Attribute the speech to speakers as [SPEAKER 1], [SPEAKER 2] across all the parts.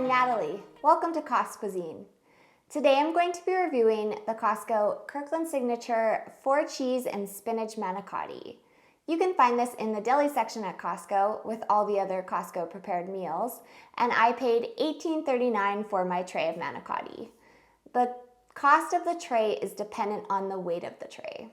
[SPEAKER 1] I'm Natalie. Welcome to Costco Cuisine. Today I'm going to be reviewing the Costco Kirkland Signature 4 cheese and spinach manicotti. You can find this in the deli section at Costco with all the other Costco prepared meals, and I paid $18.39 for my tray of manicotti. The cost of the tray is dependent on the weight of the tray.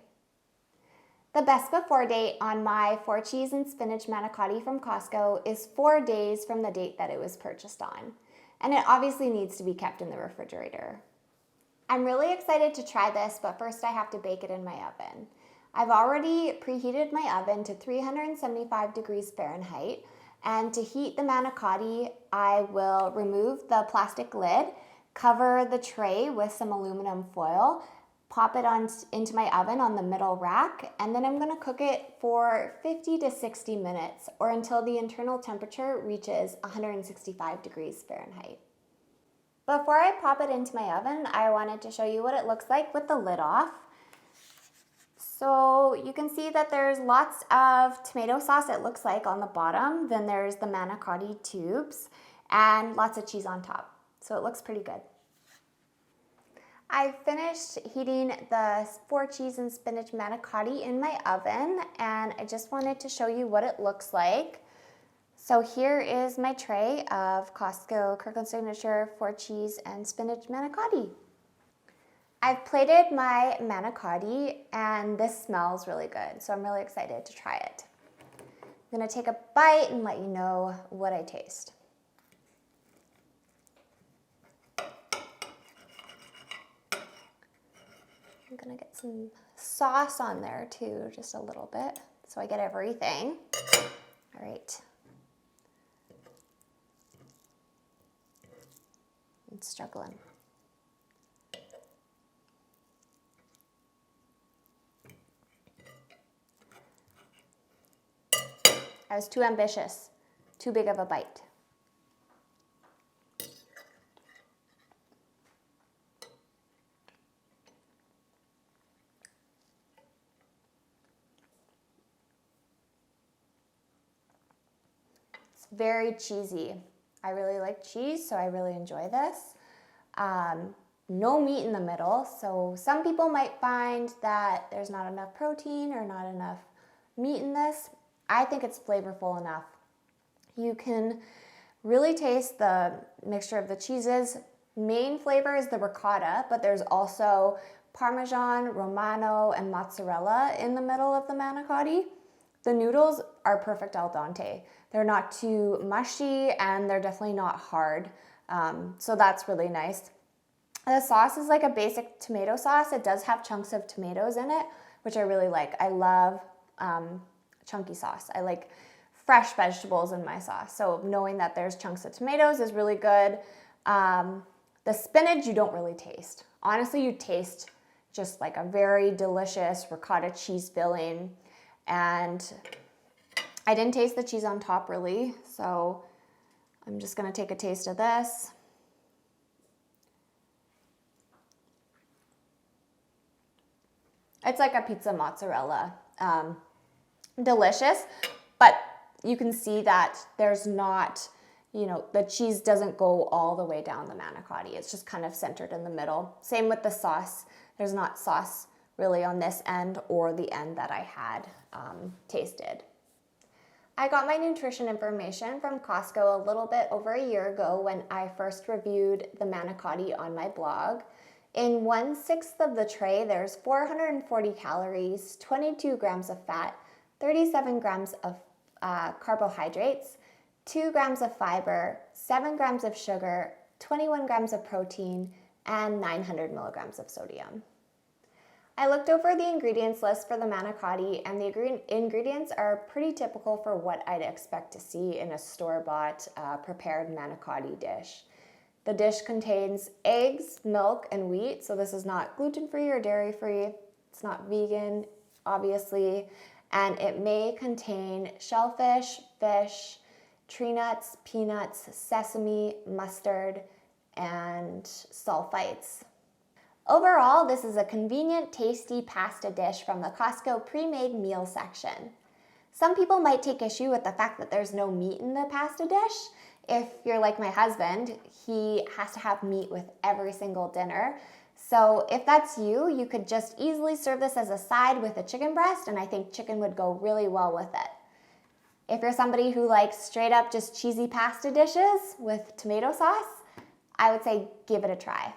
[SPEAKER 1] The best before date on my 4 cheese and spinach manicotti from Costco is 4 days from the date that it was purchased on, and it obviously needs to be kept in the refrigerator. I'm really excited to try this, but first I have to bake it in my oven. I've already preheated my oven to 375 degrees Fahrenheit, and to heat the manicotti, I will remove the plastic lid, cover the tray with some aluminum foil, pop it into my oven on the middle rack, and then I'm going to cook it for 50 to 60 minutes or until the internal temperature reaches 165 degrees Fahrenheit. Before I pop it into my oven, I wanted to show you what it looks like with the lid off. So you can see that there's lots of tomato sauce, it looks like, on the bottom. Then there's the manicotti tubes and lots of cheese on top. So it looks pretty good. I finished heating the 4 cheese and spinach manicotti in my oven, and I just wanted to show you what it looks like. So here is my tray of Costco Kirkland Signature 4 cheese and spinach manicotti. I've plated my manicotti, and this smells really good, so I'm really excited to try it. I'm gonna take a bite and let you know what I taste. I'm gonna get some sauce on there too, just a little bit, so I get everything. All right. I'm struggling. I was too ambitious, too big of a bite. Very cheesy. I really like cheese, so I really enjoy this. No meat in the middle, so some people might find that there's not enough protein or not enough meat in this. I think it's flavorful enough. You can really taste the mixture of the cheeses. Main flavor is the ricotta, but there's also Parmesan, Romano, and mozzarella in the middle of the manicotti. The noodles are perfect al dente. They're not too mushy, and they're definitely not hard. So that's really nice. The sauce is like a basic tomato sauce. It does have chunks of tomatoes in it, which I really like. I love chunky sauce. I like fresh vegetables in my sauce. So knowing that there's chunks of tomatoes is really good. The spinach you don't really taste. Honestly, you taste just like a very delicious ricotta cheese filling. And I didn't taste the cheese on top really, so I'm just gonna take a taste of this. It's like a pizza mozzarella. Delicious, but you can see that there's not, the cheese doesn't go all the way down the manicotti. It's just kind of centered in the middle. Same with the sauce. There's not sauce really on this end or the end that I had tasted. I got my nutrition information from Costco a little bit over a year ago when I first reviewed the manicotti on my blog. In 1/6 of the tray, there's 440 calories, 22 grams of fat, 37 grams of carbohydrates, 2 grams of fiber, 7 grams of sugar, 21 grams of protein, and 900 milligrams of sodium. I looked over the ingredients list for the manicotti, and the ingredients are pretty typical for what I'd expect to see in a store-bought prepared manicotti dish. The dish contains eggs, milk, and wheat, so this is not gluten-free or dairy-free. It's not vegan, obviously, and it may contain shellfish, fish, tree nuts, peanuts, sesame, mustard, and sulfites. Overall, this is a convenient, tasty pasta dish from the Costco pre-made meal section. Some people might take issue with the fact that there's no meat in the pasta dish. If you're like my husband, he has to have meat with every single dinner. So if that's you, you could just easily serve this as a side with a chicken breast, and I think chicken would go really well with it. If you're somebody who likes straight up just cheesy pasta dishes with tomato sauce, I would say give it a try.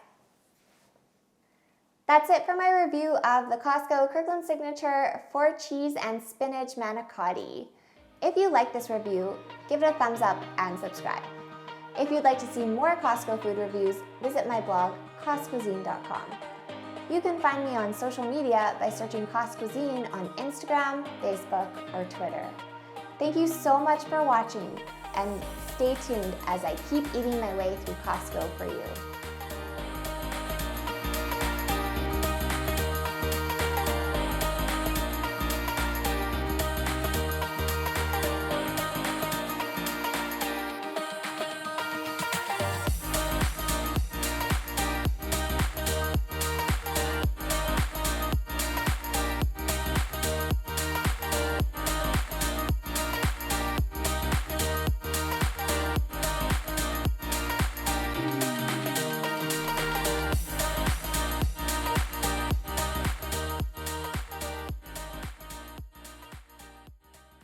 [SPEAKER 1] That's it for my review of the Costco Kirkland Signature 4 cheese and spinach manicotti. If you like this review, give it a thumbs up and subscribe. If you'd like to see more Costco food reviews, visit my blog, costcuisine.com. You can find me on social media by searching Cost Cuisine on Instagram, Facebook, or Twitter. Thank you so much for watching, and stay tuned as I keep eating my way through Costco for you.